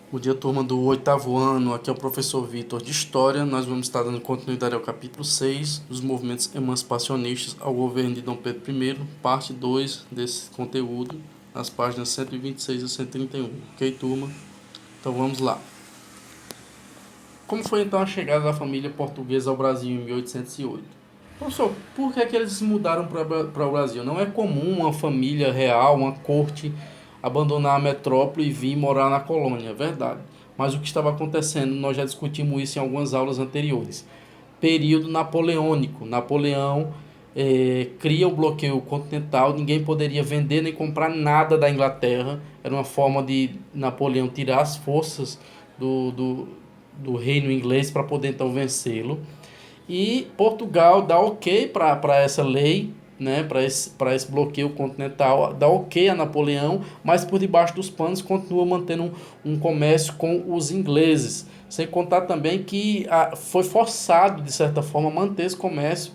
Bom dia, turma do oitavo ano. Aqui é o professor Vitor de História. Nós vamos estar dando continuidade ao capítulo 6 dos movimentos emancipacionistas ao governo de Dom Pedro I, parte 2 desse conteúdo, nas páginas 126 a 131. Ok, turma? Então vamos lá. Como foi então a chegada da família portuguesa ao Brasil em 1808? Professor, por que é que eles se mudaram para o Brasil? Não é comum uma família real, uma corte, abandonar a metrópole e vir morar na colônia, é verdade. Mas o que estava acontecendo, nós já discutimos isso em algumas aulas anteriores. Período napoleônico. Napoleão cria o bloqueio continental, ninguém poderia vender nem comprar nada da Inglaterra. Era uma forma de Napoleão tirar as forças do reino inglês para poder então vencê-lo. E Portugal dá ok para essa lei, né, para esse bloqueio continental, dá ok a Napoleão, mas por debaixo dos panos continua mantendo um comércio com os ingleses. Sem contar também que foi forçado, de certa forma, a manter esse comércio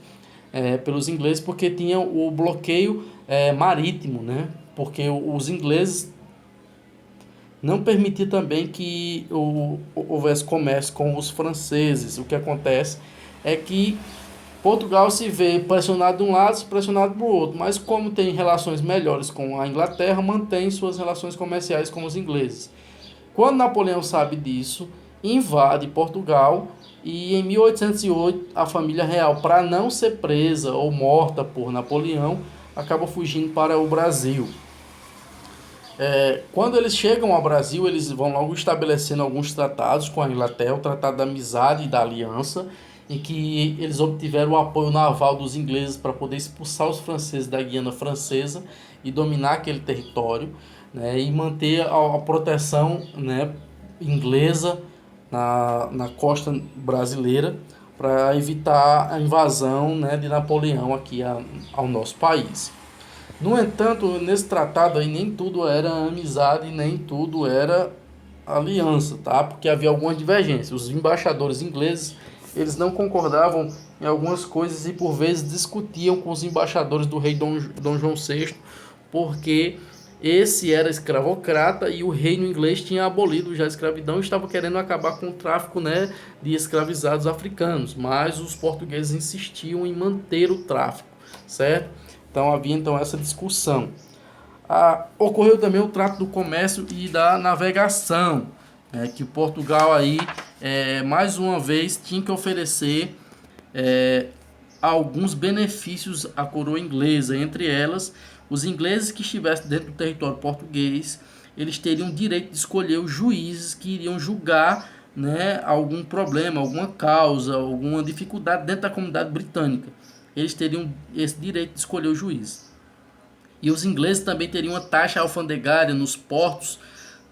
pelos ingleses, porque tinha o bloqueio marítimo, né? Porque os ingleses não permitiam também que houvesse comércio com os franceses. O que acontece é que Portugal se vê pressionado de um lado, pressionado do outro, mas como tem relações melhores com a Inglaterra, mantém suas relações comerciais com os ingleses. Quando Napoleão sabe disso, invade Portugal e em 1808 a família real, para não ser presa ou morta por Napoleão, acaba fugindo para o Brasil. Quando eles chegam ao Brasil, eles vão logo estabelecendo alguns tratados com a Inglaterra, o Tratado da Amizade e da Aliança, em que eles obtiveram o apoio naval dos ingleses para poder expulsar os franceses da Guiana Francesa e dominar aquele território, né, e manter a proteção, né, inglesa na costa brasileira para evitar a invasão, né, de Napoleão aqui ao nosso país. No entanto, nesse tratado aí nem tudo era amizade, nem tudo era aliança, tá? Porque havia algumas divergências. Os embaixadores ingleses, eles não concordavam em algumas coisas e por vezes discutiam com os embaixadores do rei Dom João VI, porque esse era escravocrata e o reino inglês tinha abolido já a escravidão e estava querendo acabar com o tráfico, né, de escravizados africanos, mas os portugueses insistiam em manter o tráfico, certo? Então havia então essa discussão. Ocorreu também o trato do comércio e da navegação, né, que Portugal aí mais uma vez tinha que oferecer alguns benefícios à coroa inglesa. Entre elas, os ingleses que estivessem dentro do território português, eles teriam direito de escolher os juízes que iriam julgar, né, algum problema, alguma causa, alguma dificuldade dentro da comunidade britânica. Eles teriam esse direito de escolher o juiz. E os ingleses também teriam uma taxa alfandegária nos portos,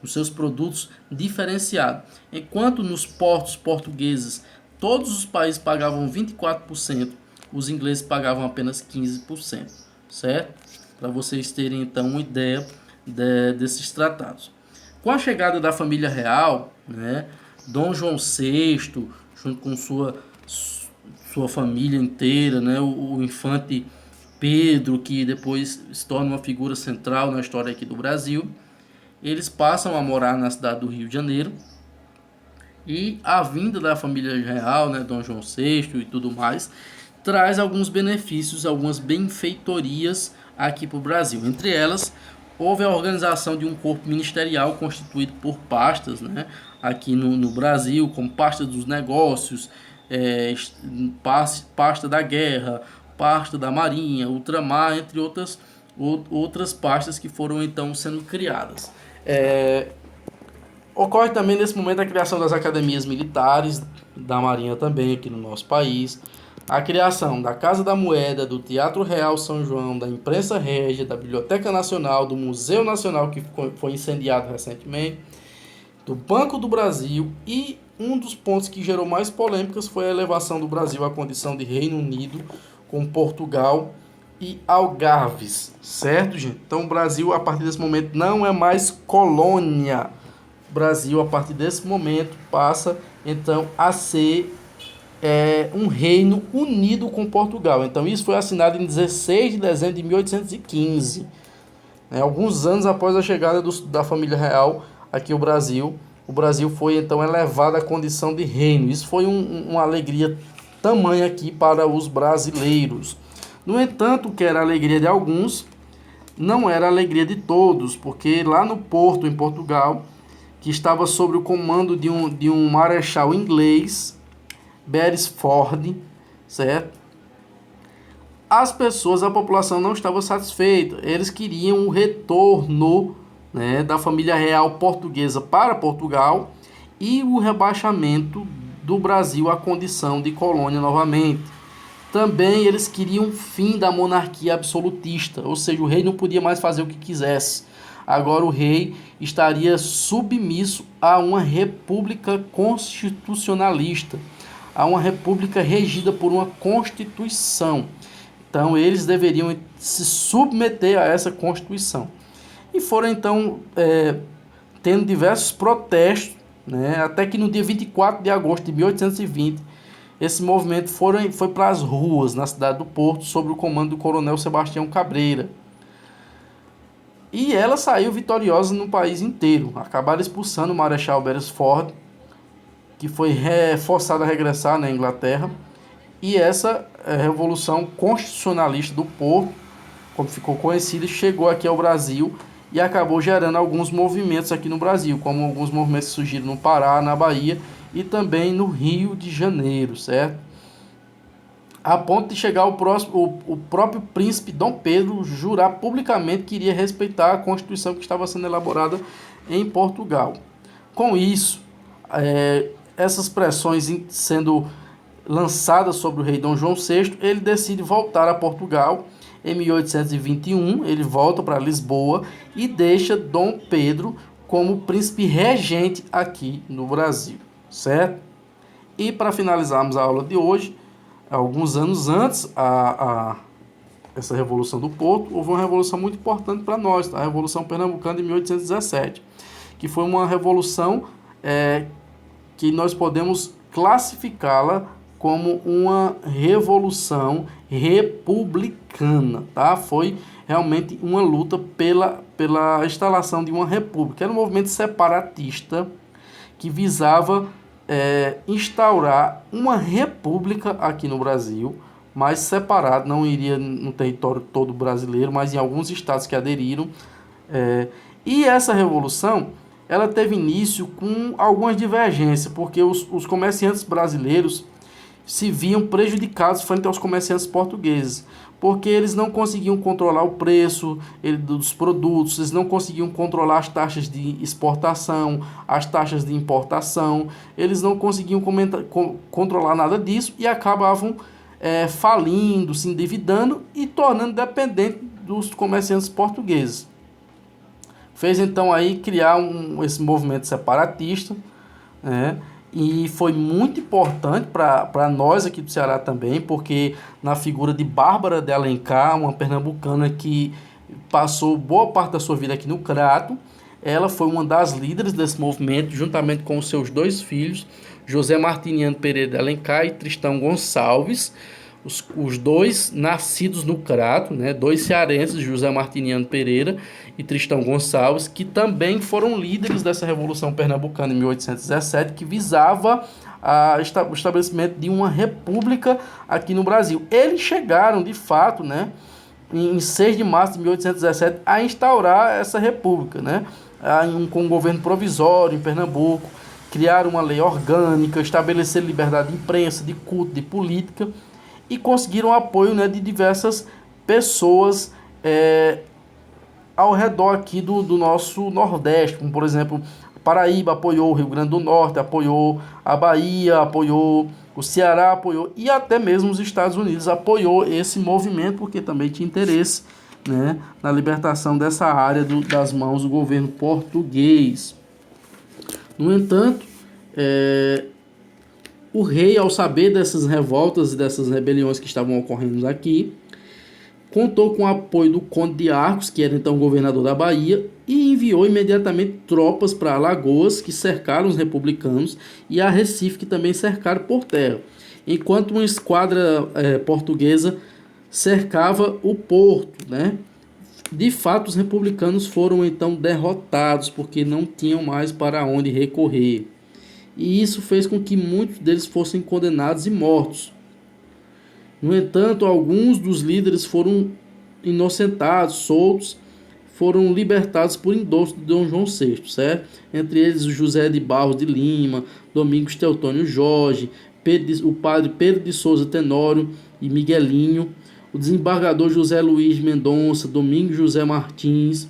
nos seus produtos, diferenciada. Enquanto nos portos portugueses todos os países pagavam 24%, os ingleses pagavam apenas 15%, certo? Para vocês terem então uma ideia desses tratados. Com a chegada da família real, né, Dom João VI, junto com sua família inteira, né, o infante Pedro, que depois se torna uma figura central na história aqui do Brasil, eles passam a morar na cidade do Rio de Janeiro. E a vinda da família real, né, Dom João VI e tudo mais, traz alguns benefícios, algumas benfeitorias aqui para o Brasil. Entre elas, houve a organização de um corpo ministerial constituído por pastas, né, aqui no Brasil, como pasta dos negócios, pasta da guerra, pasta da marinha, ultramar, entre outras pastas que foram então sendo criadas. Ocorre também nesse momento a criação das academias militares, da Marinha também aqui no nosso país, a criação da Casa da Moeda, do Teatro Real São João, da Imprensa Régia, da Biblioteca Nacional, do Museu Nacional, que foi incendiado recentemente, do Banco do Brasil, e um dos pontos que gerou mais polêmicas foi a elevação do Brasil à condição de Reino Unido com Portugal e Algarves, certo, gente? Então o Brasil, a partir desse momento, não é mais colônia. O Brasil, a partir desse momento, passa então a ser um reino unido com Portugal. Então isso foi assinado em 16 de dezembro de 1815, né, alguns anos após a chegada da família real aqui ao Brasil, o Brasil foi então elevado à condição de reino. Isso foi uma alegria tamanha aqui para os brasileiros. No entanto, o que era a alegria de alguns, não era a alegria de todos, porque lá no Porto, em Portugal, que estava sob o comando de um marechal inglês, Beresford, certo? As pessoas, a população não estava satisfeita. Eles queriam o retorno, né, da família real portuguesa para Portugal e o rebaixamento do Brasil à condição de colônia novamente. Também eles queriam o fim da monarquia absolutista, ou seja, o rei não podia mais fazer o que quisesse. Agora o rei estaria submisso a uma república constitucionalista, a uma república regida por uma constituição. Então eles deveriam se submeter a essa constituição. E foram então tendo diversos protestos, né, até que no dia 24 de agosto de 1820, esse movimento foi para as ruas na cidade do Porto, sob o comando do coronel Sebastião Cabreira. E ela saiu vitoriosa no país inteiro. Acabaram expulsando o Marechal Beresford, que foi forçado a regressar na Inglaterra. E essa Revolução Constitucionalista do Porto, como ficou conhecida, chegou aqui ao Brasil e acabou gerando alguns movimentos aqui no Brasil, como alguns movimentos que surgiram no Pará, na Bahia e também no Rio de Janeiro, certo? A ponto de chegar o próprio príncipe Dom Pedro jurar publicamente que iria respeitar a Constituição que estava sendo elaborada em Portugal. Com isso, essas pressões sendo lançadas sobre o rei Dom João VI, ele decide voltar a Portugal. Em 1821, ele volta para Lisboa e deixa Dom Pedro como príncipe regente aqui no Brasil, certo? E para finalizarmos a aula de hoje, alguns anos antes essa Revolução do Porto, houve uma revolução muito importante para nós, tá? A Revolução Pernambucana de 1817, que foi uma revolução que nós podemos classificá-la como uma revolução republicana, tá? Foi realmente uma luta pela instalação de uma república. Era um movimento separatista que visava instaurar uma república aqui no Brasil, mas separado, não iria no território todo brasileiro, mas em alguns estados que aderiram. E essa revolução, ela teve início com algumas divergências, porque os comerciantes brasileiros se viam prejudicados frente aos comerciantes portugueses, porque eles não conseguiam controlar o preço dos produtos, eles não conseguiam controlar as taxas de exportação, as taxas de importação, eles não conseguiam controlar nada disso e acabavam falindo, se endividando e tornando dependente dos comerciantes portugueses. Fez então aí criar esse movimento separatista, né? E foi muito importante para nós aqui do Ceará também, porque na figura de Bárbara de Alencar, uma pernambucana que passou boa parte da sua vida aqui no Crato, ela foi uma das líderes desse movimento, juntamente com os seus dois filhos, José Martiniano Pereira de Alencar e Tristão Gonçalves, os dois nascidos no Crato, né, dois cearenses, José Martiniano Pereira e Tristão Gonçalves, que também foram líderes dessa Revolução Pernambucana em 1817, que visava o estabelecimento de uma república aqui no Brasil. Eles chegaram, de fato, né, em 6 de março de 1817, a instaurar essa república, né, com um governo provisório em Pernambuco, criaram uma lei orgânica, estabeleceram liberdade de imprensa, de culto, de política, e conseguiram apoio, né, de diversas pessoas ao redor aqui do nosso Nordeste, como por exemplo, Paraíba apoiou, o Rio Grande do Norte apoiou, a Bahia apoiou, o Ceará apoiou e até mesmo os Estados Unidos apoiou esse movimento, porque também tinha interesse, né, na libertação dessa área das mãos do governo português. No entanto, o rei, ao saber dessas revoltas e dessas rebeliões que estavam ocorrendo aqui, contou com o apoio do Conde de Arcos, que era então governador da Bahia, e enviou imediatamente tropas para Alagoas, que cercaram os republicanos, e a Recife, que também cercaram por terra, enquanto uma esquadra portuguesa cercava o porto, né? De fato, os republicanos foram então derrotados porque não tinham mais para onde recorrer. E isso fez com que muitos deles fossem condenados e mortos. No entanto, alguns dos líderes foram inocentados, soltos, foram libertados por endosso de Dom João VI, certo? Entre eles o José de Barros de Lima, Domingos Teotônio Jorge, o padre Pedro de Souza Tenório e Miguelinho, o desembargador José Luiz Mendonça, Domingos José Martins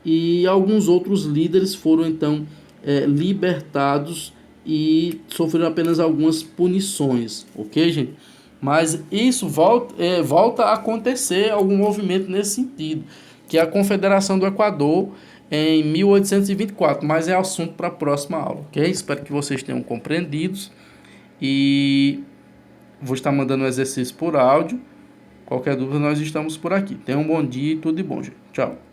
e alguns outros líderes foram então libertados e sofreram apenas algumas punições, ok, gente? Mas isso volta a acontecer algum movimento nesse sentido, que é a Confederação do Equador em 1824, mas é assunto para a próxima aula, ok? Espero que vocês tenham compreendido e vou estar mandando o exercício por áudio. Qualquer dúvida nós estamos por aqui. Tenham um bom dia e tudo de bom, gente. Tchau.